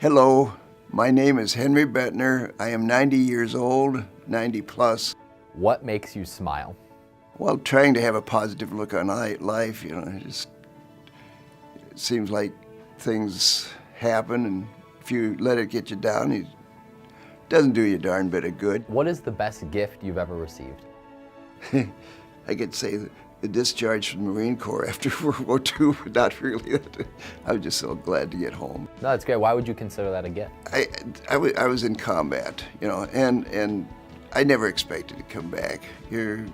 Hello, my name is Henry Bettner. I am 90 years old, 90 plus. What makes you smile? Well, trying to have a positive look on life, it seems like things happen, and if you let it get you down, it doesn't do you a darn bit of good. What is the best gift you've ever received? I could say the discharge from the Marine Corps after World War II, but not really. I was just so glad to get home. No, that's great. Why would you consider that a gift? I was in combat, and I never expected to come back. Your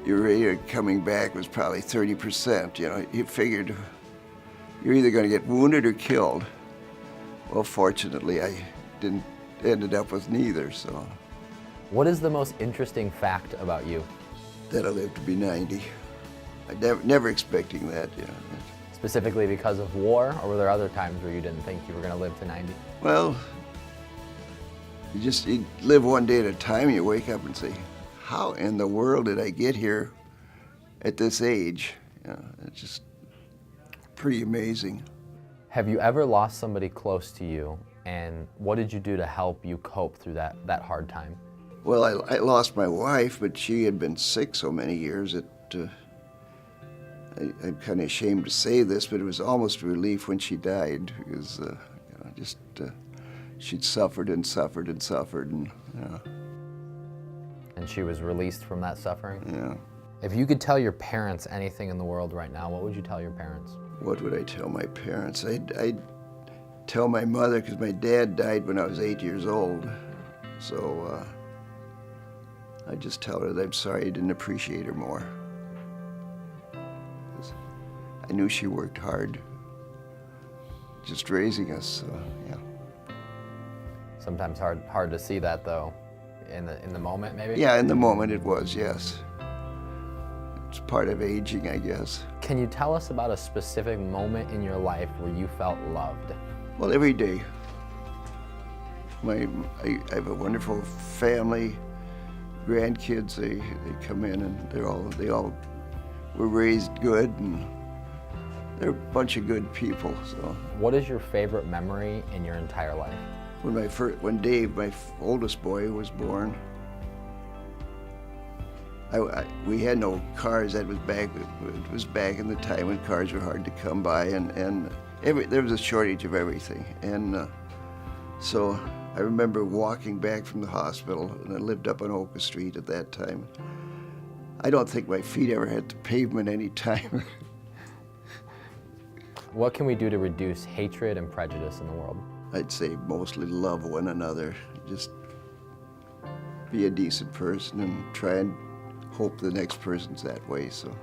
rate of coming back was probably 30%. You figured you're either going to get wounded or killed. Well, fortunately, I ended up with neither, so. What is the most interesting fact about you? That I lived to be 90. I never expecting that, Specifically because of war, or were there other times where you didn't think you were going to live to 90? Well, you live one day at a time, and you wake up and say, how in the world did I get here at this age? It's just pretty amazing. Have you ever lost somebody close to you, and what did you do to help you cope through that hard time? Well, I lost my wife, but she had been sick so many years that I'm kind of ashamed to say this, but it was almost a relief when she died, because she'd suffered and suffered and suffered, and And she was released from that suffering? Yeah. If you could tell your parents anything in the world right now, what would you tell your parents? What would I tell my parents? I'd tell my mother, because my dad died when I was 8 years old. So I'd just tell her that I'm sorry I didn't appreciate her more. I knew she worked hard just raising us, so yeah. Sometimes hard to see that, though, in the moment, maybe? Yeah, in the moment it was, yes. It's part of aging, I guess. Can you tell us about a specific moment in your life where you felt loved? Well, every day. I have a wonderful family, grandkids. They come in and they all were raised good, and they're a bunch of good people. So. What is your favorite memory in your entire life? When Dave, my oldest boy, was born, we had no cars. It was back in the time when cars were hard to come by, and there was a shortage of everything. And so I remember walking back from the hospital, and I lived up on Oka Street at that time. I don't think my feet ever hit the pavement any time. What can we do to reduce hatred and prejudice in the world? I'd say mostly love one another. Just be a decent person and try and hope the next person's that way. So,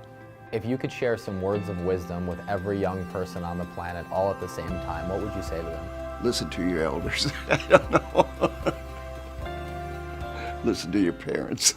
if you could share some words of wisdom with every young person on the planet all at the same time, what would you say to them? Listen to your elders. I don't know. Listen to your parents.